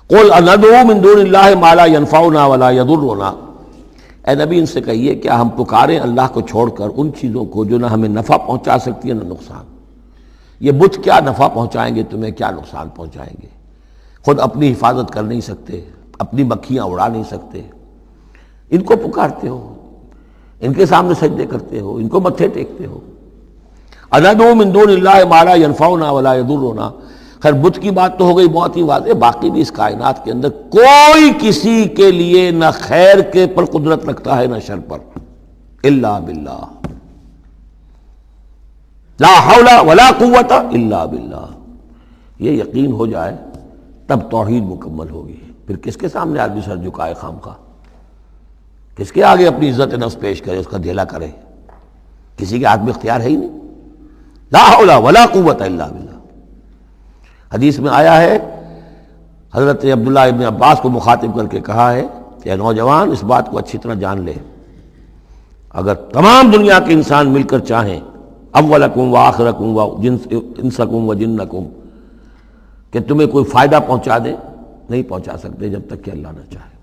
قل اندعو من دون اللہ ما لا ينفعنا ولا يضرنا، اے نبی ان سے کہیے کیا ہم پکاریں اللہ کو چھوڑ کر ان چیزوں کو جو نہ ہمیں نفع پہنچا سکتی ہیں نہ نقصان؟ یہ بت کیا نفع پہنچائیں گے تمہیں، کیا نقصان پہنچائیں گے؟ خود اپنی حفاظت کر نہیں سکتے، اپنی مکھیاں اڑا نہیں سکتے، ان کو پکارتے ہو، ان کے سامنے سجدے کرتے ہو، ان کو متھے ٹیکتے ہو۔ اندعو من دون اللہ ما لا ينفعنا ولا يضرنا، خیر بت کی بات تو ہو گئی بہت ہی واضح، باقی بھی اس کائنات کے اندر کوئی کسی کے لیے نہ خیر کے پر قدرت رکھتا ہے نہ شر پر، الا باللہ، لا حول ولا قوت الا باللہ۔ یہ یقین ہو جائے تب توحید مکمل ہوگی۔ پھر کس کے سامنے آدمی سر جھکائے خواہ، کس کے آگے اپنی عزت نفس پیش کرے، اس کا دھیلا کرے؟ کسی کے ہاتھ میں اختیار ہے ہی نہیں، لا حول ولا قوت الا باللہ۔ حدیث میں آیا ہے، حضرت عبداللہ ابن عباس کو مخاطب کر کے کہا ہے کہ نوجوان اس بات کو اچھی طرح جان لے، اگر تمام دنیا کے انسان مل کر چاہیں، اولکم و آخرکم و انسکم و جنکم، کہ تمہیں کوئی فائدہ پہنچا دے، نہیں پہنچا سکتے جب تک کہ اللہ نہ چاہے،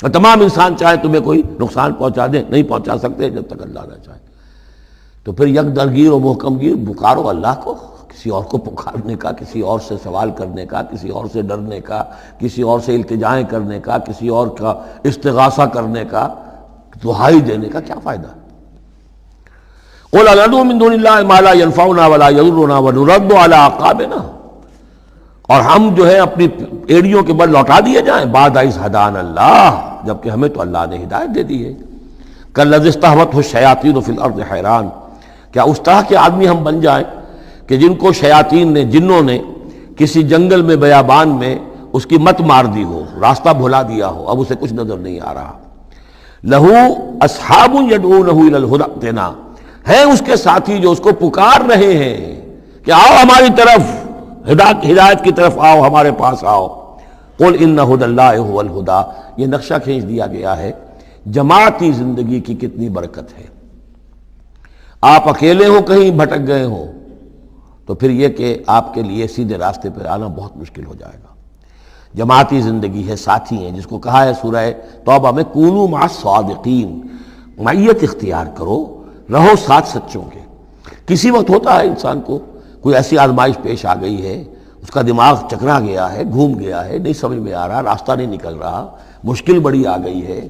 اور تمام انسان چاہے تمہیں کوئی نقصان پہنچا دے، نہیں پہنچا سکتے جب تک اللہ نہ چاہے۔ تو پھر یک درگیر و محکم گیر پکارو اللہ کو، کسی اور کو پکارنے کا، کسی اور سے سوال کرنے کا، کسی اور سے ڈرنے کا، کسی اور سے التجائیں کرنے کا، کسی اور کا استغاثہ کرنے کا، دہائی دینے کا کیا فائدہ؟ قل اندعو من دون اللہ ما لا ينفعنا ولا يضرنا ونرد على اعقابنا، اور ہم جو ہے اپنی ایڑیوں کے بل لوٹا دیے جائیں، بعد اذ ہدانا اللہ، جبکہ ہمیں تو اللہ نے ہدایت دے دی ہے۔ کالذی استہوتہ الشیاطین فی الارض حیران، کیا اس طرح کے آدمی ہم بن جائیں کہ جن کو شیاطین نے، جنوں نے کسی جنگل میں بیابان میں اس کی مت مار دی ہو، راستہ بھلا دیا ہو، اب اسے کچھ نظر نہیں آ رہا۔ لہو اصحاب یدعونہ الی الہدی ائتنا، ہیں اس کے ساتھی جو اس کو پکار رہے ہیں کہ آؤ ہماری طرف، ہدایت کی طرف آؤ، ہمارے پاس آؤ۔ قل ان ھدی اللہ ھو الھدی، یہ نقشہ کھینچ دیا گیا ہے جماعتی زندگی کی کتنی برکت ہے۔ آپ اکیلے ہو، کہیں بھٹک گئے ہو، تو پھر یہ کہ آپ کے لیے سیدھے راستے پر آنا بہت مشکل ہو جائے گا۔ جماعتی زندگی ہے، ساتھی ہیں، جس کو کہا ہے سورہ توبہ میں کونوا مع الصادقین، معیت اختیار کرو، رہو ساتھ سچوں کے۔ کسی وقت ہوتا ہے انسان کو کوئی ایسی آزمائش پیش آ گئی ہے، اس کا دماغ چکرا گیا ہے، گھوم گیا ہے، نہیں سمجھ میں آ رہا، راستہ نہیں نکل رہا، مشکل بڑی آ گئی ہے،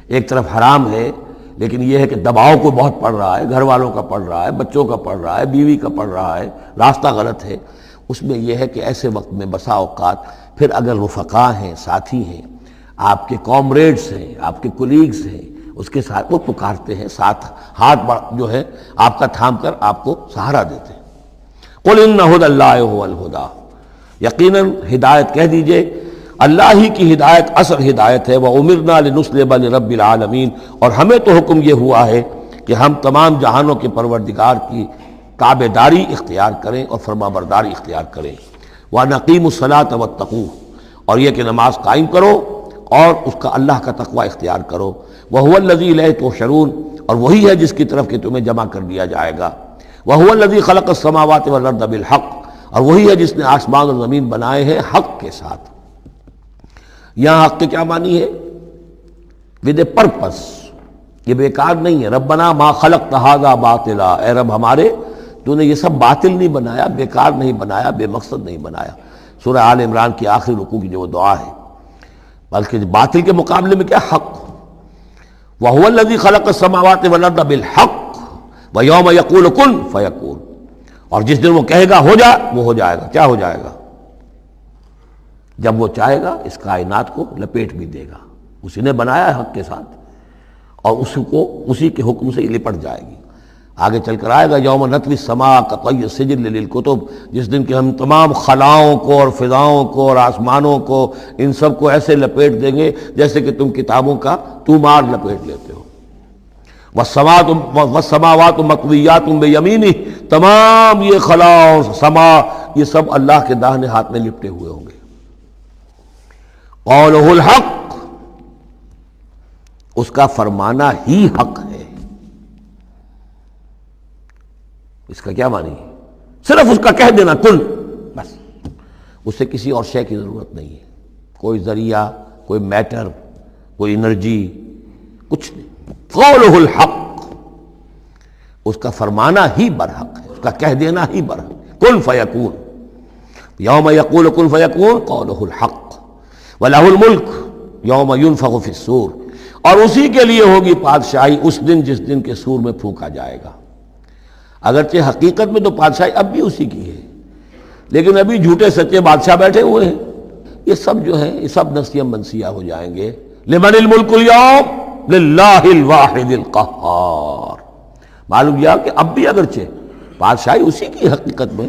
ایک طرف حرام ہے لیکن یہ ہے کہ دباؤ کو بہت پڑ رہا ہے، گھر والوں کا پڑ رہا ہے، بچوں کا پڑ رہا ہے، بیوی کا پڑ رہا ہے، راستہ غلط ہے۔ اس میں یہ ہے کہ ایسے وقت میں بسا اوقات پھر اگر رفقا ہیں، ساتھی ہیں، آپ کے کامریڈز ہیں، آپ کے کولیگز ہیں، اس کے ساتھ وہ پکارتے ہیں، ساتھ ہاتھ جو ہے آپ کا تھام کر آپ کو سہارا دیتے ہیں۔ قل ان ھدی اللہ ھو الھدی، یقیناً ہدایت کہہ دیجئے اللہ ہی کی ہدایت اصل ہدایت ہے۔ وَأُمِرْنَا لِنُسْلِمَ لِرَبِّ الْعَالَمِينَ، اور ہمیں تو حکم یہ ہوا ہے کہ ہم تمام جہانوں کے پروردگار کی تابع داری اختیار کریں اور فرما برداری اختیار کریں۔ وَنَقِيمُ الصَّلَاةَ وَاتَّقُوهُ، اور یہ کہ نماز قائم کرو اور اس کا اللہ کا تقوی اختیار کرو۔ وَهُوَ الَّذِي إِلَيْهِ تُحْشَرُونَ، اور وہی ہے جس کی طرف کہ تمہیں جمع کر دیا جائے گا۔ وَهُوَ الَّذِي خَلَقَ السَّمَاوَاتِ وَالْأَرْضَ بِالْحَقِّ، اور وہی ہے جس نے آسمان اور زمین بنائے ہیں حق کے ساتھ۔ یہاں حق کے کیا معنی ہے؟ ود اے پرپس، یہ بیکار نہیں ہے۔ ربنا ما خلقت ھذا باطلا، اے رب ہمارے تو نے یہ سب باطل نہیں بنایا، بیکار نہیں بنایا، بے مقصد نہیں بنایا۔ سورہ آل عمران کی آخری رکوع کی جو وہ دعا ہے، بلکہ باطل کے مقابلے میں کیا؟ حق۔ وَهُوَ الَّذِي خَلَقَ السَّمَاوَاتِ وَالْأَرْضَ بِالْحَقِّ وَيَوْمَ يَقُولُ كُن فَيَكُونُ، اور جس دن وہ کہے گا ہو جا، وہ ہو جائے گا۔ کیا ہو جائے گا؟ جب وہ چاہے گا اس کائنات کو لپیٹ بھی دے گا، اسی نے بنایا ہے حق کے ساتھ، اور اس کو اسی کے حکم سے لپٹ جائے گی۔ آگے چل کر آئے گا یوم نطوی السماء کطی السجل للکتب، جس دن کہ ہم تمام خلاؤں کو اور فضاؤں کو اور آسمانوں کو، ان سب کو ایسے لپیٹ دیں گے جیسے کہ تم کتابوں کا تومار لپیٹ لیتے ہو۔ والسماوات مطویات بیمینہ، تمام یہ خلا اور سما یہ سب اللہ کے داہنے ہاتھ میں لپٹے ہوئے ہوں گے۔ قولہ الحق، اس کا فرمانا ہی حق ہے۔ اس کا کیا معنی ہے؟ صرف اس کا کہہ دینا کن، بس، اس سے کسی اور شے کی ضرورت نہیں ہے۔ کوئی ذریعہ، کوئی میٹر، کوئی انرجی، کچھ نہیں۔ قولہ الحق، اس کا فرمانا ہی برحق ہے، اس کا کہہ دینا ہی برحق ہے۔ کن فیکون، یوم یقول کن فیکون قولہ الحق، وَلَهُ الْمُلْكُ یوم يُنفخ فِي الصُّورِ، اور اسی کے لیے ہوگی بادشاہی اس دن جس دن کے سور میں پھونکا جائے گا۔ اگرچہ حقیقت میں تو بادشاہی اب بھی اسی کی ہے، لیکن ابھی جھوٹے سچے بادشاہ بیٹھے ہوئے ہیں۔ یہ سب جو ہیں یہ سب نسیہ منسیہ ہو جائیں گے۔ لمن الملک اليوم للہ الواحد القہار، معلوم کیا کہ اب بھی اگرچہ بادشاہی اسی کی حقیقت میں،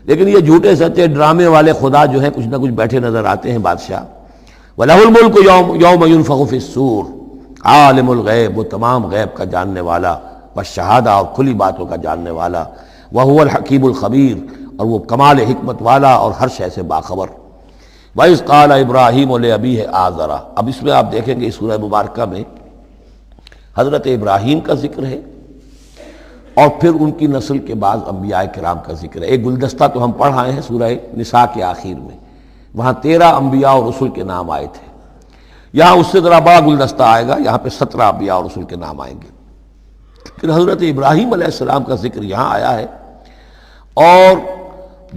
لیکن یہ جھوٹے سچے ڈرامے والے خدا جو ہیں کچھ نہ کچھ بیٹھے نظر آتے ہیں بادشاہ۔ وَلَهُ الْمُلْكُ يَوْمَ يُنفَخُ فِي الصُّورِ، عالم الغیب، وہ تمام غیب کا جاننے والا، والشہادہ، اور کھلی باتوں کا جاننے والا، وَهُوَ الْحَكِيمُ الْخَبِيرُ، اور وہ کمال حکمت والا اور ہر شے سے باخبر۔ وَإِذْ قَالَ إِبْرَاهِيمُ لِأَبِيهِ آزَرَ، اب اس میں آپ دیکھیں گے اس سورہ مبارکہ میں حضرت ابراہیم کا ذکر ہے اور پھر ان کی نسل کے بعض انبیاء کرام کا ذکر ہے۔ ایک گلدستہ تو ہم پڑھ آئے ہیں سورہ نساء کے آخر میں، وہاں 13 انبیاء اور رسل کے نام آئے تھے۔ یہاں اس سے ذرا بڑا گلدستہ آئے گا، یہاں پہ 17 انبیاء اور رسل کے نام آئیں گے۔ پھر حضرت ابراہیم علیہ السلام کا ذکر یہاں آیا ہے، اور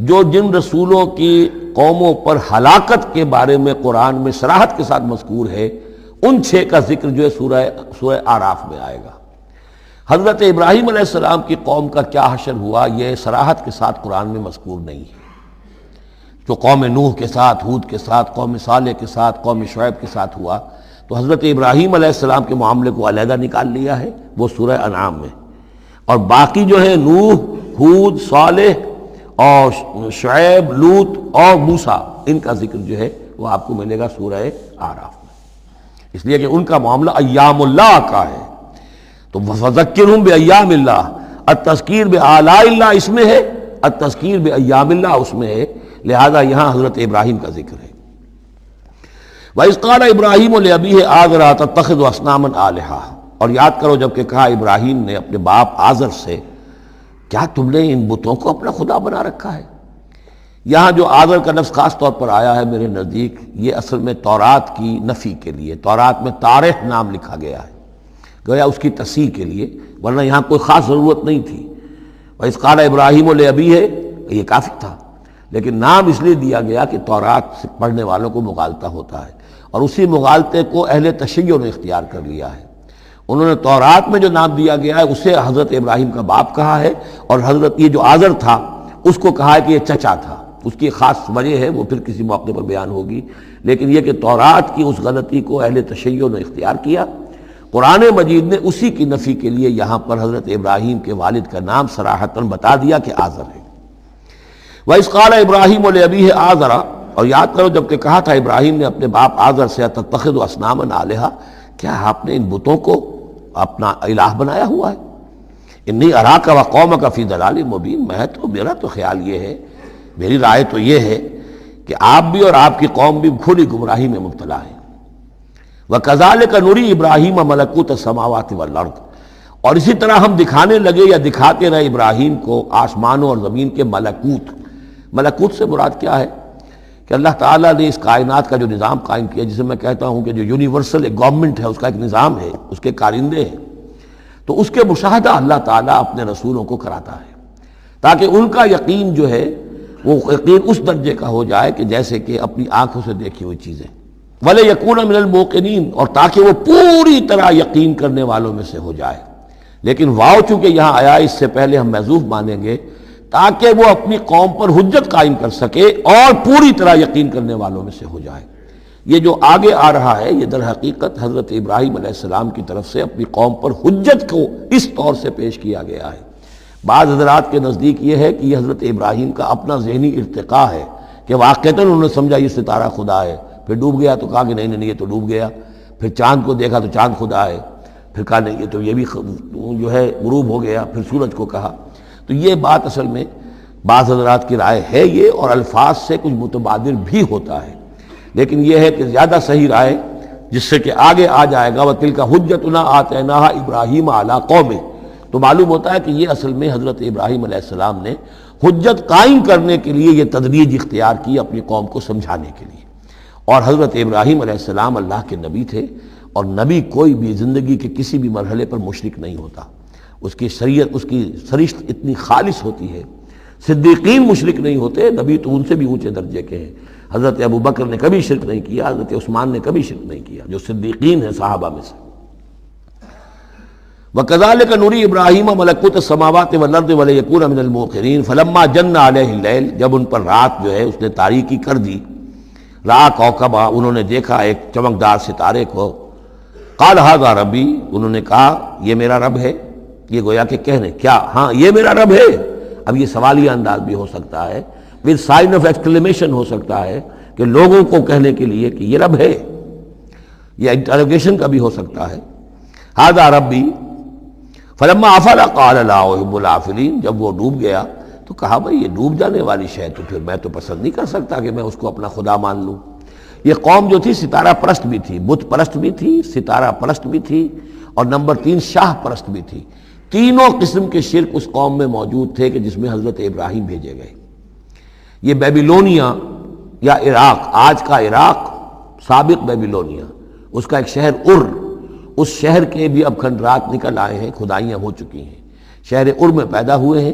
جو جن رسولوں کی قوموں پر ہلاکت کے بارے میں قرآن میں صراحت کے ساتھ مذکور ہے، ان 6 کا ذکر جو ہے سورہ اعراف میں آئے گا۔ حضرت ابراہیم علیہ السلام کی قوم کا کیا حشر ہوا یہ صراحت کے ساتھ قرآن میں مذکور نہیں ہے۔ جو قوم نوح کے ساتھ، ہود کے ساتھ، قوم صالح کے ساتھ، قوم شعیب کے ساتھ ہوا، تو حضرت ابراہیم علیہ السلام کے معاملے کو علیحدہ نکال لیا ہے، وہ سورہ انعام میں، اور باقی جو ہے نوح، ہود، صالح اور شعیب، لوط اور موسیٰ، ان کا ذکر جو ہے وہ آپ کو ملے گا سورہ اعراف میں، اس لیے کہ ان کا معاملہ ایام اللہ کا ہے۔ تو فذکرہم بایام اللہ، التذکیر بآلاء اللہ اس میں ہے، التذکیر بایام اللہ اس میں ہے، لہذا یہاں حضرت ابراہیم کا ذکر ہے۔ وَإِذْ قَالَ إِبْرَاهِيمُ لِأَبِيهِ آزَرَ أَتَتَّخِذُ أَصْنَامًا آلِهَةً، اور یاد کرو جب کہ کہا ابراہیم نے اپنے باپ آزر سے، کیا تم نے ان بتوں کو اپنا خدا بنا رکھا ہے؟ یہاں جو آزر کا لفظ خاص طور پر آیا ہے میرے نزدیک، یہ اصل میں تورات کی نفی کے لیے، تورات میں تارح نام لکھا گیا ہے، گویا اس کی تصحیح کے لیے، ورنہ یہاں کوئی خاص ضرورت نہیں تھی۔ وَإِذْ قَالَ إِبْرَاهِيمُ لِأَبِيهِ، یہ کافی تھا، لیکن نام اس لیے دیا گیا کہ تورات پڑھنے والوں کو مغالطہ ہوتا ہے، اور اسی مغالطے کو اہل تشیع نے اختیار کر لیا ہے۔ انہوں نے تورات میں جو نام دیا گیا ہے اسے حضرت ابراہیم کا باپ کہا ہے، اور حضرت یہ جو آزر تھا اس کو کہا ہے کہ یہ چچا تھا۔ اس کی خاص وجہ ہے، وہ پھر کسی موقع پر بیان ہوگی، لیکن یہ کہ تورات کی اس غلطی کو اہل تشیع نے اختیار کیا، قرآن مجید نے اسی کی نفی کے لیے یہاں پر حضرت ابراہیم کے والد کا نام صراحتاً بتا دیا کہ آزر ہے۔ وَإِذْ قَالَ إِبْرَاهِيمُ لِأَبِيهِ آزَرَ، اور یاد کرو جب کہ کہا تھا ابراہیم نے اپنے باپ آزر سے، أَتَتَّخِذُ أَصْنَامًا آلِهَةً، کیا آپ نے ان بتوں کو اپنا الہ بنایا ہوا ہے؟ انی اراک وقومک فی ضلال مبین، میرا تو خیال یہ ہے، میری رائے تو یہ ہے کہ آپ بھی اور آپ کی قوم بھی کھلی گمراہی میں مبتلا ہے۔ وَكَذَلِكَ نُرِي إِبْرَاهِيمَ مَلَكُوتَ السَّمَاوَاتِ وَالْأَرْضِ، اور اسی طرح ہم دکھانے لگے یا دکھاتے رہے ابراہیم کو آسمانوں اور زمین کے ملکوت۔ ملکوت سے مراد کیا ہے کہ اللہ تعالیٰ نے اس کائنات کا جو نظام قائم کیا، جسے میں کہتا ہوں کہ جو یونیورسل ایک گورنمنٹ ہے، اس کا ایک نظام ہے، اس کے کارندے ہیں، تو اس کے مشاہدہ اللہ تعالیٰ اپنے رسولوں کو کراتا ہے، تاکہ ان کا یقین جو ہے وہ یقین اس درجے کا ہو جائے کہ جیسے کہ اپنی آنکھوں سے دیکھی ہوئی چیزیں، وَلَيَكُونَ مِنَ الْمُوقِنِينَ، اور تاکہ وہ پوری طرح یقین کرنے والوں میں سے ہو جائے۔ لیکن واو چونکہ یہاں آیا، اس سے پہلے ہم محذوف مانیں گے تاکہ وہ اپنی قوم پر حجت قائم کر سکے اور پوری طرح یقین کرنے والوں میں سے ہو جائے۔ یہ جو آگے آ رہا ہے یہ در حقیقت حضرت ابراہیم علیہ السلام کی طرف سے اپنی قوم پر حجت کو اس طور سے پیش کیا گیا ہے۔ بعض حضرات کے نزدیک یہ ہے کہ یہ حضرت ابراہیم کا اپنا ذہنی ارتقاء ہے کہ واقعتاً انہوں نے سمجھا یہ ستارہ خدا ہے، پھر ڈوب گیا تو کہا کہ نہیں یہ تو ڈوب گیا، پھر چاند کو دیکھا تو چاند خدا ہے، پھر کہا نہیں یہ تو یہ بھی جو ہے غروب ہو گیا، پھر سورج کو کہا۔ تو یہ بات اصل میں بعض حضرات کی رائے ہے یہ، اور الفاظ سے کچھ متبادر بھی ہوتا ہے، لیکن یہ ہے کہ زیادہ صحیح رائے جس سے کہ آگے آ جائے گا وَتِلْكَ حُجَّتُنَا آتَيْنَاهَا إِبْرَاهِيمَ عَلَىٰ قَوْمِهِ، تو معلوم ہوتا ہے کہ یہ اصل میں حضرت ابراہیم علیہ السلام نے حجت قائم کرنے کے لیے یہ تدریج اختیار کی اپنی قوم کو سمجھانے کے لیے، اور حضرت ابراہیم علیہ السلام اللہ کے نبی تھے، اور نبی کوئی بھی زندگی کے کسی بھی مرحلے پر مشرک نہیں ہوتا، اس کی شریعت، اس کی سرشت اتنی خالص ہوتی ہے۔ صدیقین مشرک نہیں ہوتے، نبی تو ان سے بھی اونچے درجے کے ہیں۔ حضرت ابو بکر نے کبھی شرک نہیں کیا، حضرت عثمان نے کبھی شرک نہیں کیا، جو صدیقین ہیں صحابہ میں سے۔ وَكَذَلِكَ نُرِي إِبْرَاهِيمَ مَلَكُوتَ السَّمَاوَاتِ وَالْأَرْضِ وَلِيَكُونَ مِنَ الْمُوقِنِينَ فَلَمَّا جَنَّ عَلَيْهِ اللَّيْلُ، جب ان پر رات جو ہے اس نے تاریکی کر دی، رَأَىٰ كَوْكَبًا، انہوں نے دیکھا ایک چمکدار ستارے کو، قَالَ هَٰذَا رَبِّي، انہوں نے کہا یہ میرا رب ہے۔ یہ گویا کہ کہنے کیا، ہاں یہ میرا رب ہے۔ اب یہ سوالیہ انداز بھی ہو سکتا ہے، ود سائن آف ایکسکلیمیشن ہو سکتا ہے کہ لوگوں کو کہنے کے لیے کہ یہ رب ہے، یہ انٹروگیشن کا بھی ہو سکتا ہے۔ هَٰذَا رَبِّي فَلَمَّا أَفَلَ قَالَ لَا أُحِبُّ الْآفِلِينَ، جب وہ ڈوب گیا تو کہا بھائی یہ ڈوب جانے والی شے تو پھر میں تو پسند نہیں کر سکتا کہ میں اس کو اپنا خدا مان لوں۔ یہ قوم جو تھی ستارہ پرست بھی تھی، بت پرست بھی تھی، ستارہ پرست بھی تھی، اور نمبر 3 شاہ پرست بھی تھی۔ تینوں قسم کے شرک اس قوم میں موجود تھے کہ جس میں حضرت ابراہیم بھیجے گئے۔ یہ بیبیلونیا یا عراق، آج کا عراق، سابق بیبیلونیا، اس کا ایک شہر اس شہر کے بھی اب کھنڈرات نکل آئے ہیں، کھدائیاں ہو چکی ہیں۔ شہر میں پیدا ہوئے ہیں،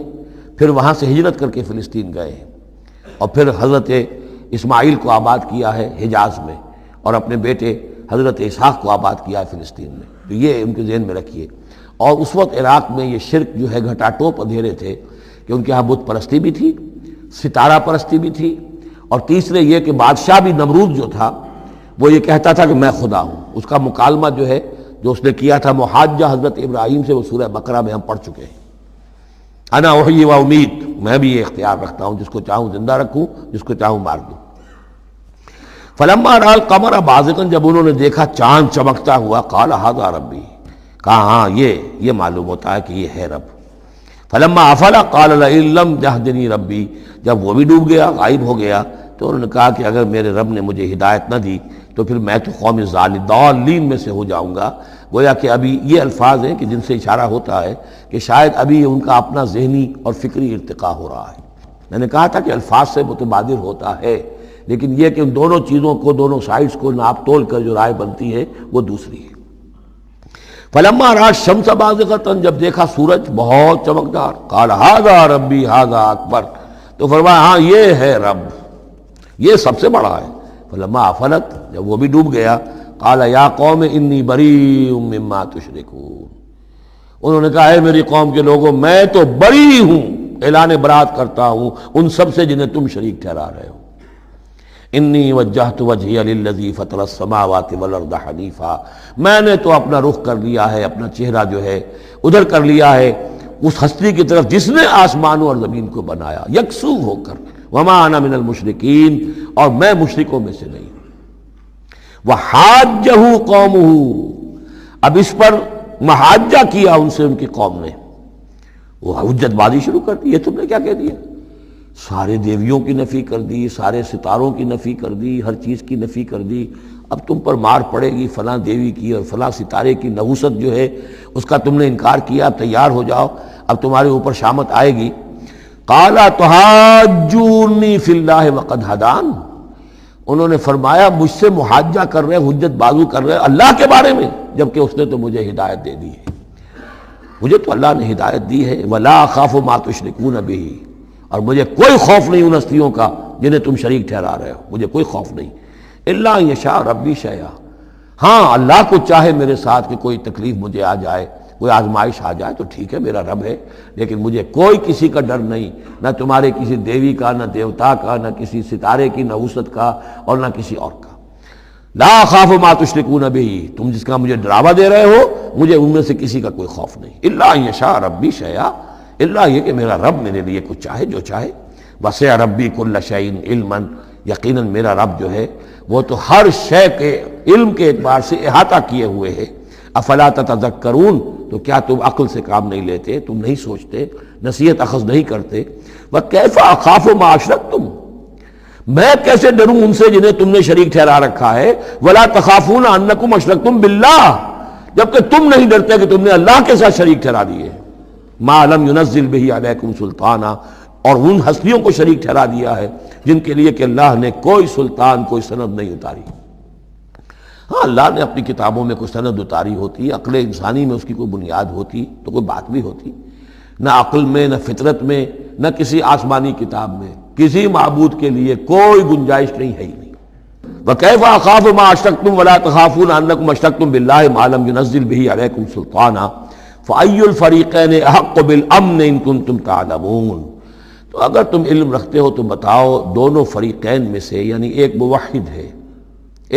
پھر وہاں سے ہجرت کر کے فلسطین گئے ہیں، اور پھر حضرت اسماعیل کو آباد کیا ہے حجاز میں، اور اپنے بیٹے حضرت اسحاق کو آباد کیا ہے فلسطین میں۔ تو یہ ان کے ذہن میں رکھیے۔ اور اس وقت عراق میں یہ شرک جو ہے گھٹا ٹوپ اندھیرے تھے کہ ان کے ہاں بت پرستی بھی تھی، ستارہ پرستی بھی تھی، اور تیسرے یہ کہ بادشاہ بھی نمرود جو تھا وہ یہ کہتا تھا کہ میں خدا ہوں۔ اس کا مکالمہ جو ہے جو اس نے کیا تھا محاجہ حضرت ابراہیم سے، وہ سورہ بقرہ میں ہم پڑھ چکے ہیں۔ انا احیی و امید، میں بھی یہ اختیار رکھتا ہوں، جس کو چاہوں زندہ رکھوں، جس کو چاہوں مار دوں۔ فلما رأى القمر بازغا، جب انہوں نے دیکھا چاند چمکتا ہوا، قال ھذا ربی، کہا ہاں یہ معلوم ہوتا ہے کہ یہ ہے رب۔ فلما افل قال لئن لم يهدني ربی، جب وہ بھی ڈوب گیا، غائب ہو گیا، تو انہوں نے کہا کہ اگر میرے رب نے مجھے ہدایت نہ دی تو پھر میں تو قوم ضالین میں سے ہو جاؤں گا۔ گویا کہ ابھی یہ الفاظ ہیں کہ جن سے اشارہ ہوتا ہے کہ شاید ابھی ان کا اپنا ذہنی اور فکری ارتقاء ہو رہا ہے۔ میں نے کہا تھا کہ الفاظ سے متبادر ہوتا ہے، لیکن یہ کہ ان دونوں چیزوں کو، دونوں سائڈز کو ناپ تول کر جو رائے بنتی ہے وہ دوسری ہے۔ فلما رأى الشمس بازغۃ، جب دیکھا سورج بہت چمکدار، قال ھذا ربی ھذا اکبر، تو فرمایا ہاں یہ ہے رب، یہ سب سے بڑا ہے۔ فلما افلت، جب وہ بھی ڈوب گیا، قال یا قوم انی بریء مما تشرکون، انہوں نے کہا اے میری قوم کے لوگوں میں تو بری ہوں، اعلان برات کرتا ہوں ان سب سے جنہیں تم شریک ٹھہرا رہے ہو۔ انی وجہت وجہی للذی فطر السماوات والارض حنیفا، میں نے تو اپنا رخ کر لیا ہے، اپنا چہرہ جو ہے ادھر کر لیا ہے اس ہستی کی طرف جس نے آسمانوں اور زمین کو بنایا یکسو ہو کر، وما انا من المشرکین، اور میں مشرکوں میں سے نہیں ہوں۔ وحاجہ قومہ، اب اس پر محاجہ کیا ان سے ان کی قوم نے، وہ حجت بازی شروع کر دی، یہ تم نے کیا کہہ دیا؟ سارے دیویوں کی نفی کر دی، سارے ستاروں کی نفی کر دی، ہر چیز کی نفی کر دی، اب تم پر مار پڑے گی فلاں دیوی کی اور فلاں ستارے کی نحوست جو ہے اس کا تم نے انکار کیا، اب تیار ہو جاؤ، اب تمہارے اوپر شامت آئے گی۔ قال تحاجونی فی اللہ وقد ہدان، انہوں نے فرمایا مجھ سے محاجہ کر رہے، حجت بازو کر رہے اللہ کے بارے میں، جبکہ اس نے تو مجھے ہدایت دے دی ہے، مجھے تو اللہ نے ہدایت دی ہے۔ ولا اخاف ما تشرکون بہ، اور مجھے کوئی خوف نہیں ان ہستیوں کا جنہیں تم شریک ٹھہرا رہے ہو، مجھے کوئی خوف نہیں۔ الا یشاء ربی شیئا، ہاں اللہ کو چاہے میرے ساتھ کہ کوئی تکلیف مجھے آ جائے، کوئی آزمائش آ جائے تو ٹھیک ہے، میرا رب ہے، لیکن مجھے کوئی کسی کا ڈر نہیں، نہ تمہارے کسی دیوی کا، نہ دیوتا کا، نہ کسی ستارے کی نحوست کا، اور نہ کسی اور کا۔ لا اخاف ما تشرکون بہ، تم جس کا مجھے ڈراوا دے رہے ہو مجھے ان میں سے کسی کا کوئی خوف نہیں۔ الا یشاء ربی شیئا، الا یہ کہ میرا رب میرے لیے کچھ چاہے، جو چاہے۔ وسع ربی کل شیء علما، یقیناً میرا رب جو ہے وہ تو ہر شے کے علم کے اعتبار سے احاطہ کیے ہوئے ہے۔ افلا تتذکرون، تو کیا تم عقل سے کام نہیں لیتے، تم نہیں سوچتے، نصیحت اخذ نہیں کرتے؟ وکیف اخاف ما اشرکتم، میں کیسے ڈروں ان سے جنہیں تم نے شریک ٹھہرا رکھا ہے۔ ولا تخافون انکم اشرکتم باللہ، جبکہ تم نہیں ڈرتے کہ تم نے اللہ کے ساتھ شریک ٹھہرا دیے۔ ما لم ينزل به علیکم سلطانا، اور ان ہستیوں کو شریک ٹھہرا دیا ہے جن کے لیے کہ اللہ نے کوئی سلطان کوئی سند نہیں اتاری۔ ہاں اللہ نے اپنی کتابوں میں کوئی سند اتاری ہوتی، عقل انسانی میں اس کی کوئی بنیاد ہوتی تو کوئی بات بھی ہوتی، نہ عقل میں نہ فطرت میں نہ کسی آسمانی کتاب میں کسی معبود کے لیے کوئی گنجائش نہیں ہے ہی نہیں۔ وَكَيْفَ أَخَافُ مَا أَشْرَكْتُمْ وَلَا تَخَافُونَ أَنَّكُمْ أَشْرَكْتُمْ بِاللَّهِ مَا لَمْ يُنَزِّلْ بِهِ عَلَيْكُمْ سُلْطَانًا فَأَيُّ الْفَرِيقَيْنِ أَحَقُّ بِالْأَمْنِ إِن كُنتُمْ تَعْلَمُونَ۔ تو اگر تم علم رکھتے ہو تو بتاؤ دونوں فریقین میں سے، یعنی ایک موحد ہے،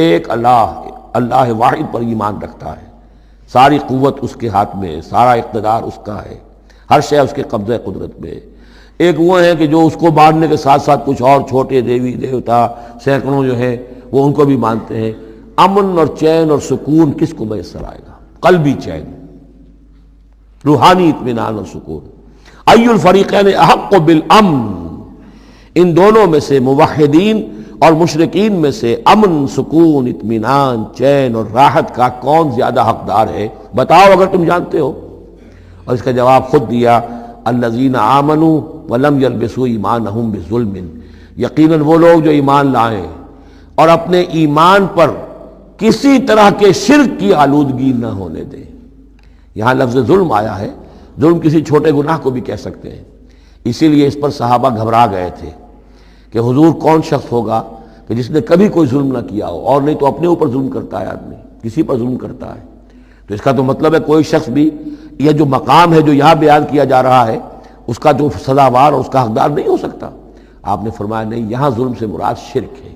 ایک اللہ واحد پر ایمان رکھتا ہے، ساری قوت اس کے ہاتھ میں ہے، سارا اقتدار اس کا ہے، ہر شے اس کے قبضہ قدرت میں ہے۔ ایک وہ ہے کہ جو اس کو ماننے کے ساتھ ساتھ کچھ اور چھوٹے دیوی دیوتا سینکڑوں جو ہیں وہ ان کو بھی مانتے ہیں۔ امن اور چین اور سکون کس کو میسر آئے گا؟ قلبی چین، روحانی اطمینان اور سکون۔ ای الفریقین احق بالامن، ان دونوں میں سے موحدین اور مشرکین میں سے امن، سکون، اطمینان، چین اور راحت کا کون زیادہ حقدار ہے؟ بتاؤ اگر تم جانتے ہو۔ اور اس کا جواب خود دیا، الذین آمنوا ولم یلبسوا ایمانہم بظلم، یقیناً وہ لوگ جو ایمان لائیں اور اپنے ایمان پر کسی طرح کے شرک کی آلودگی نہ ہونے دیں۔ یہاں لفظ ظلم آیا ہے، ظلم کسی چھوٹے گناہ کو بھی کہہ سکتے ہیں، اسی لیے اس پر صحابہ گھبرا گئے تھے کہ حضور کون شخص ہوگا کہ جس نے کبھی کوئی ظلم نہ کیا ہو، اور نہیں تو اپنے اوپر ظلم کرتا ہے آدمی، کسی پر ظلم کرتا ہے۔ تو اس کا تو مطلب ہے کوئی شخص بھی یہ جو مقام ہے جو یہاں بیان کیا جا رہا ہے اس کا جو سزاوار اور اس کا حقدار نہیں ہو سکتا۔ آپ نے فرمایا نہیں، یہاں ظلم سے مراد شرک ہے۔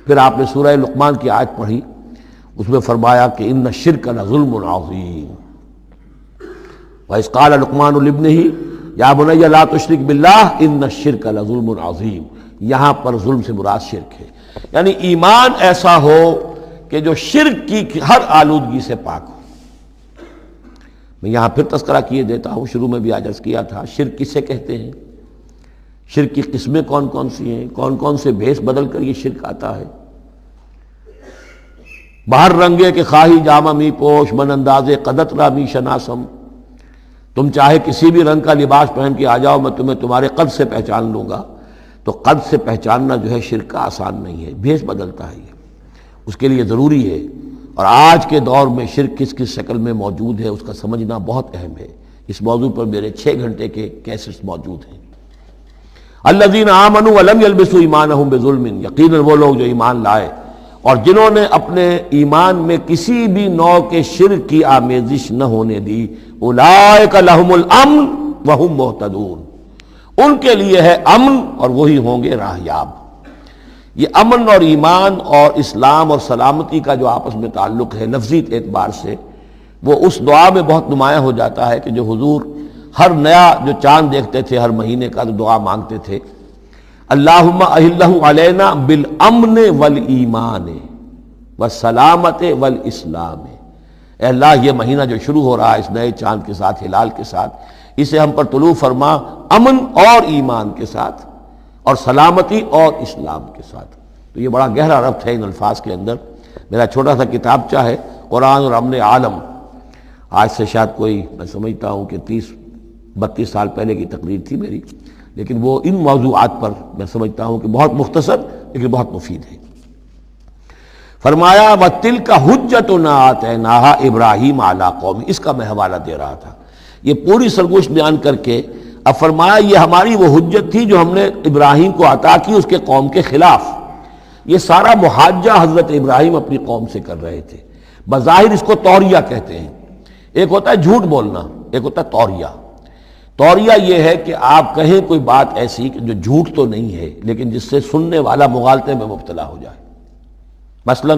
پھر آپ نے سورہ لقمان کی آیت پڑھی، اس میں فرمایا کہ ان الشرک لظلم عظیم، وَإِذْ قَالَ لُقْمَانُ لِابْنِهِ يَا بُنَيَّ لَا تُشْرِكْ بِاللَّهِ إِنَّ الشِّرْكَ لَظُلْمٌ عَظِيمٌ۔ یہاں پر ظلم سے مراد شرک ہے، یعنی ایمان ایسا ہو کہ جو شرک کی ہر آلودگی سے پاک ہو۔ میں یہاں پھر تذکرہ کیے دیتا ہوں، شروع میں بھی عرض کیا تھا، شرک کسے کہتے ہیں، شرک کی قسمیں کون کون سی ہیں، کون کون سے بھیس بدل کر یہ شرک آتا ہے۔ باہر رنگے کے خواہی جامہ می پوش، من اندازے قدت را می شناسم، تم چاہے کسی بھی رنگ کا لباس پہن کے آ جاؤ، میں تمہیں تمہارے قد سے پہچان لوں گا۔ تو قد سے پہچاننا جو ہے شرک کا آسان نہیں ہے، بھیس بدلتا ہے یہ، اس کے لیے ضروری ہے۔ اور آج کے دور میں شرک کس کس شکل میں موجود ہے اس کا سمجھنا بہت اہم ہے۔ اس موضوع پر میرے 6 گھنٹے کے کیسٹس موجود ہیں۔ الذین آمنوا ولم یلبسوا ایمانہم بظلم، یقیناً وہ لوگ جو ایمان لائے اور جنہوں نے اپنے ایمان میں کسی بھی نوع کے شرک کی آمیزش نہ ہونے دی، اولئک لہم الامن وہم مہتدون، ان کے لیے ہے امن اور وہی ہوں گے راہیاب۔ یہ امن اور ایمان اور اسلام اور سلامتی کا جو آپس میں تعلق ہے لفظی اعتبار سے، وہ اس دعا میں بہت نمایاں ہو جاتا ہے کہ جو حضور ہر نیا جو چاند دیکھتے تھے ہر مہینے کا تو دعا مانگتے تھے، اللہم اہلہ علینا بالامن والایمان والسلامت والاسلام، اے اللہ یہ مہینہ جو شروع ہو رہا ہے اس نئے چاند کے ساتھ، ہلال کے ساتھ، اسے ہم پر طلوع فرما امن اور ایمان کے ساتھ اور سلامتی اور اسلام کے ساتھ۔ تو یہ بڑا گہرا ربط ہے ان الفاظ کے اندر۔ میرا چھوٹا سا کتابچہ ہے قرآن اور امن عالم، آج سے شاید کوئی میں سمجھتا ہوں کہ 30-32 سال پہلے کی تقریر تھی میری، لیکن وہ ان موضوعات پر میں سمجھتا ہوں کہ بہت مختصر لیکن بہت مفید ہے۔ فرمایا وَتِلْكَ حُجَّتُنَا آتَيْنَاهَا إِبْرَاهِيمَ عَلَىٰ قَوْمِهِ، اس کا میں حوالہ دے رہا تھا۔ یہ پوری سرگوشت بیان کر کے اب فرمایا یہ ہماری وہ حجت تھی جو ہم نے ابراہیم کو عطا کی اس کے قوم کے خلاف۔ یہ سارا محاجہ حضرت ابراہیم اپنی قوم سے کر رہے تھے۔ بظاہر اس کو توریہ کہتے ہیں، ایک ہوتا ہے جھوٹ بولنا، ایک ہوتا ہے توریہ۔ توریہ یہ ہے کہ آپ کہیں کوئی بات ایسی جو جھوٹ تو نہیں ہے لیکن جس سے سننے والا مغالطے میں مبتلا ہو جائے۔ مثلا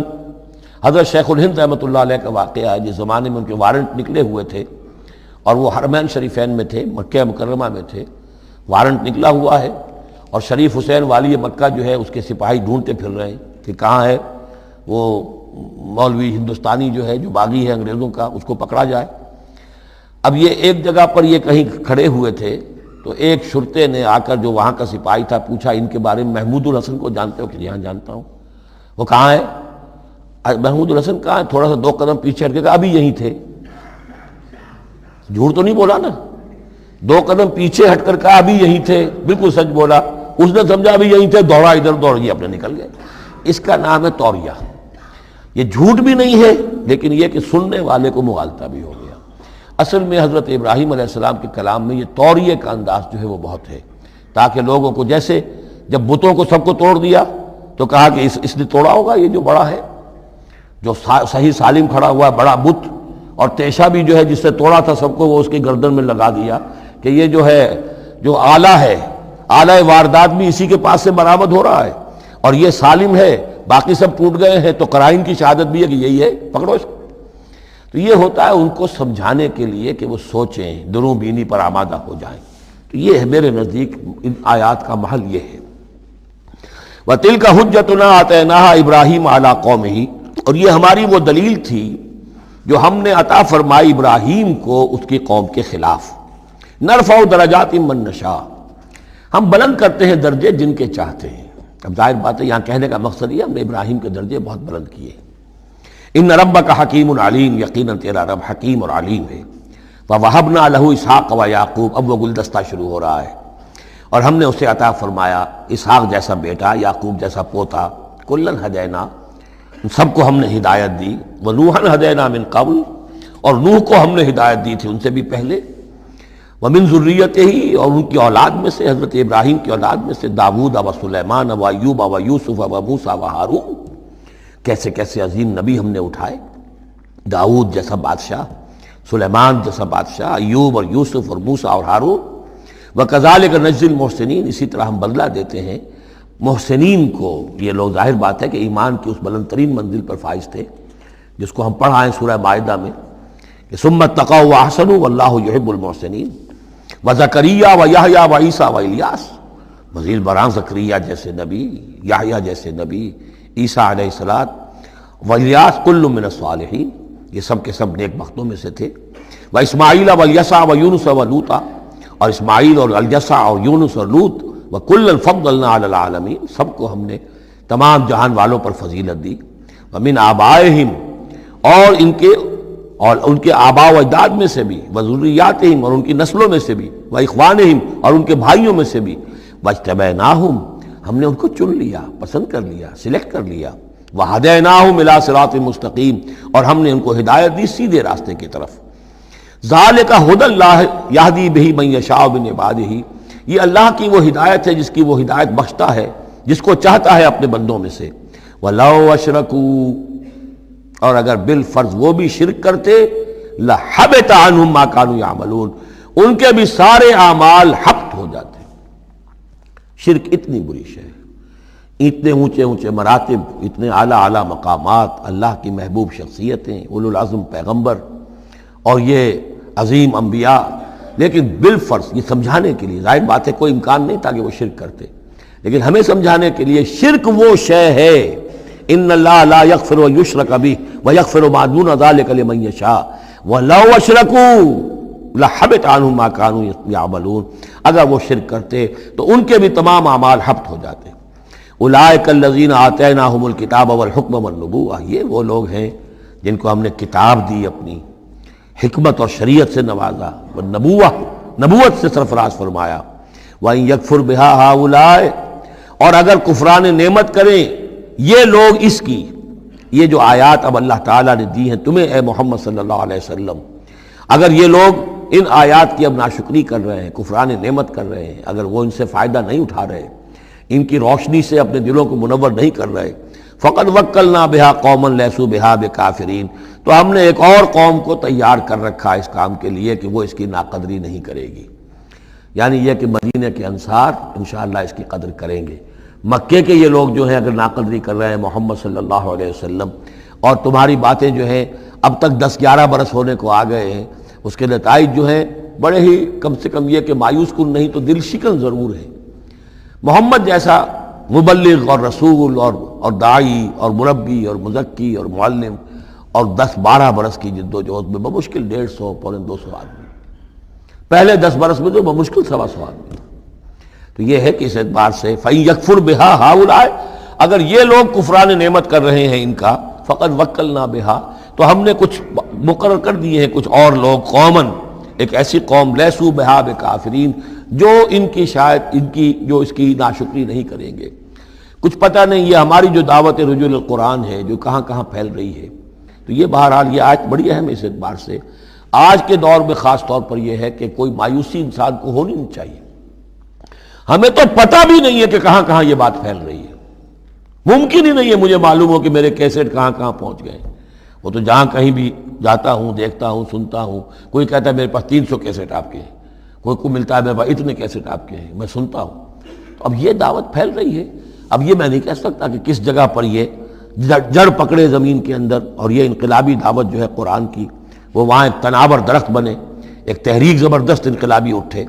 حضرت شیخ الہند رحمۃ اللہ علیہ کا واقعہ ہے، جس زمانے میں ان کے وارنٹ نکلے ہوئے تھے اور وہ حرمین شریفین میں تھے، مکہ مکرمہ میں تھے، وارنٹ نکلا ہوا ہے اور شریف حسین والی مکہ جو ہے اس کے سپاہی ڈھونڈتے پھر رہے ہیں کہ کہاں ہے وہ مولوی ہندوستانی جو ہے جو باغی ہے انگریزوں کا، اس کو پکڑا جائے۔ اب یہ ایک جگہ پر یہ کہیں کھڑے ہوئے تھے تو ایک شرطے نے آ کر جو وہاں کا سپاہی تھا پوچھا ان کے بارے میں محمود الحسن کو جانتے ہو؟ کہ یہاں جانتا ہوں۔ وہ کہاں ہے؟ محمود الحسن کہاں ہے؟ تھوڑا سا 2 قدم پیچھے ہٹ کے کہا ابھی یہیں تھے۔ جھوٹ تو نہیں بولا نا، دو قدم پیچھے ہٹ کر کہا ابھی یہیں تھے، بالکل سچ بولا، اس نے سمجھا ابھی یہیں تھے، دوڑا ادھر، دوڑ گیا، اپنے نکل گئے۔ اس کا نام ہے توریہ۔ یہ جھوٹ بھی نہیں ہے لیکن یہ کہ سننے والے کو مغالطہ بھی ہو گیا۔ اصل میں حضرت ابراہیم علیہ السلام کے کلام میں یہ توریہ کا انداز جو ہے وہ بہت ہے، تاکہ لوگوں کو، جیسے جب بتوں کو سب کو توڑ دیا تو کہا کہ اس نے توڑا ہوگا، یہ جو بڑا ہے، جو صحیح سالم کھڑا ہوا ہے بڑا بت، اور تیشا بھی جو ہے جس سے توڑا تھا سب کو، وہ اس کی گردن میں لگا دیا کہ یہ جو ہے جو آلہ ہے، آلہ واردات بھی اسی کے پاس سے برآمد ہو رہا ہے، اور یہ سالم ہے، باقی سب ٹوٹ گئے ہیں، تو قرائن کی شہادت بھی ہے کہ یہی ہے، پکڑو اس کو۔ تو یہ ہوتا ہے ان کو سمجھانے کے لیے کہ وہ سوچیں، دروں بینی پر آمادہ ہو جائیں۔ تو یہ ہے میرے نزدیک ان آیات کا محل یہ ہے۔ وَتِلْكَ حُجَّتُنَا آتَيْنَاهَا إِبْرَاهِيمَ عَلَىٰ قَوْمِهِ، اور یہ ہماری وہ دلیل تھی جو ہم نے عطا فرمائی ابراہیم کو اس کی قوم کے خلاف۔ نرفع درجات من نشاء، ہم بلند کرتے ہیں درجے جن کے چاہتے ہیں۔ اب ظاہر بات ہے یہاں کہنے کا مقصد یہ ہم نے ابراہیم کے درجے بہت بلند کیے۔ ان ربک حکیم علیم، یقیناً تیرا رب حکیم اور علیم ہے۔ وَوَهَبْنَا لَهُ اسحاق وَيَعْقُوب، اب وہ گلدستہ شروع ہو رہا ہے، اور ہم نے اسے عطا فرمایا اسحاق جیسا بیٹا، یعقوب جیسا پوتا، کلًا ہدینا، سب کو ہم نے ہدایت دی، وَنُوحًا ہدینا من قبل، اور نوح کو ہم نے ہدایت دی تھی ان سے بھی پہلے، وَمِن ذُرِّيَّتِهِ، اور ان کی اولاد میں سے، حضرت ابراہیم کی اولاد میں سے، داؤد و سلیمان و ایوب و یوسف و موسیٰ و ہارون، کیسے کیسے عظیم نبی ہم نے اٹھائے، داؤد جیسا بادشاہ، سلیمان جیسا بادشاہ، ایوب اور یوسف اور موسیٰ اور ہارون۔ وَكَذَلِكَ نَجْزِي الْمُحْسِنِينَ، اسی طرح ہم بدلہ دیتے ہیں محسنین کو۔ یہ لوگ ظاہر بات ہے کہ ایمان کی اس بلند ترین منزل پر فائز تھے جس کو ہم پڑھا ہے سورہ مائدہ میں کہ ثُمَّ اتَّقَوْا وَأَحْسَنُوا وَاللَّهُ يُحِبُّ الْمُحْسِنِينَ۔ وَزَكَرِيَّا وَيَحْيَا وَعِیسیٰ وَإِلیاس، مزید برآں زکریا جیسے نبی، یحییٰ جیسے نبی، عیسیٰ علیہ السلام، وإلیاس کل من الصالحین، یہ سب کے سب نیک بختوں میں سے تھے۔ وإسماعیل وَالْیسع وَیونس وَلوطا، اور اسماعیل اور الیسع اور یونس اور لوط، وَكُلًّا فَضَّلْنَا عَلَى الْعَالَمِينَ، سب کو ہم نے تمام جہان والوں پر فضیلت دی۔ وَمِنْ آبائِهِمْ، اور ان کے آباء و اجداد میں سے بھی، وذریاتہم، اور ان کی نسلوں میں سے بھی، واخوانہم، اور ان کے بھائیوں میں سے بھی، واجتبیناہم، ہم نے ان کو چن لیا، پسند کر لیا، سلیکٹ کر لیا، وہدیناہم الی صراط مستقیم، اور ہم نے ان کو ہدایت دی سیدھے راستے کی طرف۔ ذالک ھدی اللہ یہدی بہ من یشاء من عبادہ، یہ اللہ کی وہ ہدایت ہے جس کی وہ ہدایت بخشتا ہے جس کو چاہتا ہے اپنے بندوں میں سے۔ وَلَوْ أَشْرَكُوا، اور اگر بالفرض وہ بھی شرک کرتے، لَحَبِطَ عَنْهُمْ مَا كَانُوا يَعْمَلُونَ، ان کے بھی سارے اعمال حبط ہو جاتے۔ شرک اتنی بری شے ہے، اتنے اونچے اونچے مراتب، اتنے اعلیٰ اعلیٰ مقامات، اللہ کی محبوب شخصیتیں، اولو العزم پیغمبر اور یہ عظیم انبیاء، لیکن بالفرض یہ سمجھانے کے لیے، ظاہر بات ہے کوئی امکان نہیں تھا کہ وہ شرک کرتے، لیکن ہمیں سمجھانے کے لیے شرک وہ شے ہے، ان اللہ لا یغفر یشرک بہ ویغفر ما دون ذلک لمن یشاء ولو اشرکوا لحبط عنہم ما كانوا یعملون، اگر وہ شرک کرتے تو ان کے بھی تمام اعمال حبط ہو جاتے۔ اولئک الذین آتیناہم الکتاب والحکم والنبوۃ، یہ وہ لوگ ہیں جن کو ہم نے کتاب دی، اپنی حکمت اور شریعت سے نوازا، نبوت سے سرفراز فرمایا۔ وَإِن يَكْفُرْ بِهَا هَؤُلَاءِ، اور اگر کفران نعمت کریں یہ لوگ اس کی، یہ جو آیات اب اللہ تعالیٰ نے دی ہیں تمہیں اے محمد صلی اللہ علیہ وسلم، اگر یہ لوگ ان آیات کی اب ناشکری کر رہے ہیں، کفران نعمت کر رہے ہیں، اگر وہ ان سے فائدہ نہیں اٹھا رہے، ان کی روشنی سے اپنے دلوں کو منور نہیں کر رہے، فقد وکلنا بہا قوما لیسوا بہا بکافرین، تو ہم نے ایک اور قوم کو تیار کر رکھا اس کام کے لیے کہ وہ اس کی ناقدری نہیں کرے گی، یعنی یہ کہ مدینہ کے انصار انشاءاللہ اس کی قدر کریں گے۔ مکے کے یہ لوگ جو ہیں اگر ناقدری کر رہے ہیں محمد صلی اللہ علیہ وسلم، اور تمہاری باتیں جو ہیں اب تک 10-11 برس ہونے کو آ گئے ہیں، اس کے نتائج جو ہیں بڑے ہی کم سے کم یہ کہ مایوس کن نہیں تو دل شکن ضرور ہے۔ محمد جیسا مبلغ اور رسول اور داعی اور مربی اور مزکی اور معلم، اور 10-12 برس کی جد و جہد میں بمشکل 150 پونے 200 آدمی، پہلے 10 برس میں تو بمشکل 125 آدمی۔ تو یہ ہے کہ اس اعتبار سے فَإِن يَكْفُرْ بِهَا هَؤُلَاءِ، اگر یہ لوگ کفران نعمت کر رہے ہیں ان کا، فقد وکلنا بہا، تو ہم نے کچھ مقرر کر دیے ہیں کچھ اور لوگ، قومن، ایک ایسی قوم لیسو بہا بکافرین جو ان کی شاید ان کی جو اس کی ناشکری نہیں کریں گے. کچھ پتہ نہیں یہ ہماری جو دعوت رجوع القرآن ہے جو کہاں کہاں پھیل رہی ہے. تو یہ بہرحال یہ آیت بڑی اہم ہے اس اعتبار سے آج کے دور میں خاص طور پر یہ ہے کہ کوئی مایوسی انسان کو ہونی نہیں چاہیے. ہمیں تو پتہ بھی نہیں ہے کہ کہاں کہاں یہ بات پھیل رہی ہے. ممکن ہی نہیں ہے مجھے معلوم ہو کہ میرے کیسٹ کہاں کہاں پہنچ گئے. وہ تو جہاں کہیں بھی جاتا ہوں دیکھتا ہوں سنتا ہوں, کوئی کہتا ہے میرے پاس 300 کیسٹ آپ کے ہیں, کوئی کو ملتا ہے میرے پاس اتنے کیسٹ آپ کے ہیں, میں سنتا ہوں. تو اب یہ دعوت پھیل رہی ہے. اب یہ میں نہیں کہہ سکتا کہ کس جگہ پر یہ جڑ پکڑے زمین کے اندر اور یہ انقلابی دعوت جو ہے قرآن کی وہ وہاں ایک تناور درخت بنے, ایک تحریک زبردست انقلابی اٹھے.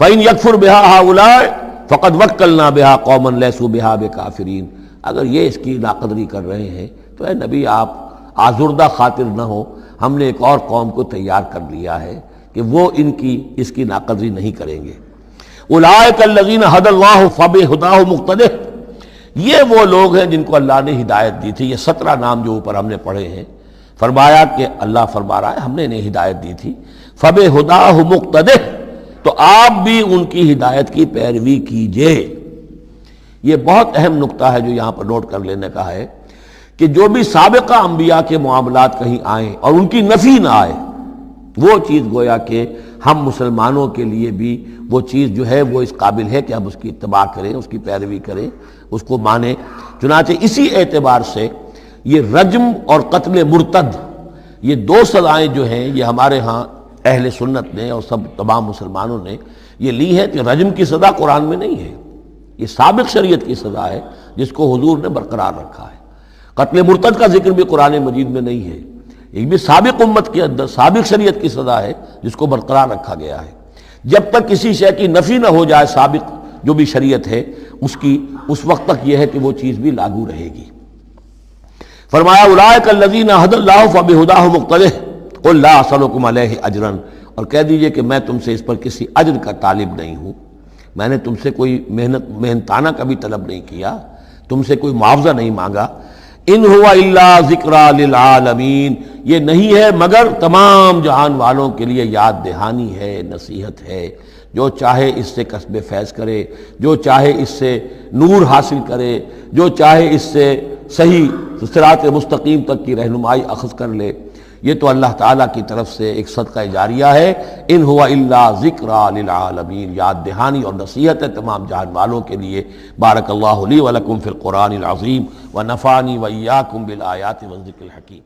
فَإِن يَكْفُرْ بِهَا هَؤُلَاءِ فَقَدْ وَكَّلْنَا بِهَا قَوْمًا لَيْسُوا بِهَا بِكَافِرِينَ. اگر یہ اس کی ناقدری کر رہے ہیں تو اے نبی آپ آزردہ خاطر نہ ہو, ہم نے ایک اور قوم کو تیار کر لیا ہے کہ وہ اس کی ناقدری نہیں کریں گے. أُولَٰئِكَ الَّذِينَ هَدَى اللَّهُ فَبِهُدَاهُ مُقْتَدِهْ. یہ وہ لوگ ہیں جن کو اللہ نے ہدایت دی تھی. یہ 17 نام جو اوپر ہم نے پڑھے ہیں, فرمایا کہ اللہ فرما رہا ہے ہم نے انہیں ہدایت دی تھی. فَبِهُدَاهُ مُقْتَدِهْ, تو آپ بھی ان کی ہدایت کی پیروی کیجئے. یہ بہت اہم نقطہ ہے جو یہاں پر نوٹ کر لینے کا ہے کہ جو بھی سابقہ انبیاء کے معاملات کہیں آئیں اور ان کی نفی نہ آئے, وہ چیز گویا کہ ہم مسلمانوں کے لیے بھی وہ چیز جو ہے وہ اس قابل ہے کہ ہم اس کی اتباع کریں, اس کی پیروی کریں, اس کو مانیں. چنانچہ اسی اعتبار سے یہ رجم اور قتل مرتد یہ 2 سزائیں جو ہیں یہ ہمارے ہاں اہل سنت نے اور سب تمام مسلمانوں نے یہ لی ہے کہ رجم کی سزا قرآن میں نہیں ہے, یہ سابق شریعت کی سزا ہے جس کو حضور نے برقرار رکھا ہے. قتل مرتد کا ذکر بھی قرآن مجید میں نہیں ہے, یہ بھی سابق امت کے اندر سابق شریعت کی سزا ہے جس کو برقرار رکھا گیا ہے. جب تک کسی شے کی نفی نہ ہو جائے سابق جو بھی شریعت ہے اس وقت تک یہ ہے کہ وہ چیز بھی لاگو رہے گی. فرمایا اولئک الذین ھدی اللہ فبہداہ مقتدہ قل لا اسألکم علیہ اجرا, اور کہہ دیجئے کہ میں تم سے اس پر کسی اجر کا طالب نہیں ہوں, میں نے تم سے کوئی محنتانہ کا بھی طلب نہیں کیا, تم سے کوئی معاوضہ نہیں مانگا. ان هو الا ذکری للعالمین, یہ نہیں ہے مگر تمام جہان والوں کے لیے یاد دہانی ہے, نصیحت ہے. جو چاہے اس سے کسب فیض کرے, جو چاہے اس سے نور حاصل کرے, جو چاہے اس سے صحیح صراط مستقیم تک کی رہنمائی اخذ کر لے, یہ تو اللہ تعالیٰ کی طرف سے ایک صدقہ جاریہ ہے. ان ہوا الا ذکری للعالمین, یاد دہانی اور نصیحت ہے تمام جہان والوں کے لیے. بارک اللہ لی ولکم فی القرآن العظیم ونفعنی وإیاکم بالآیات والذکر الحکیم.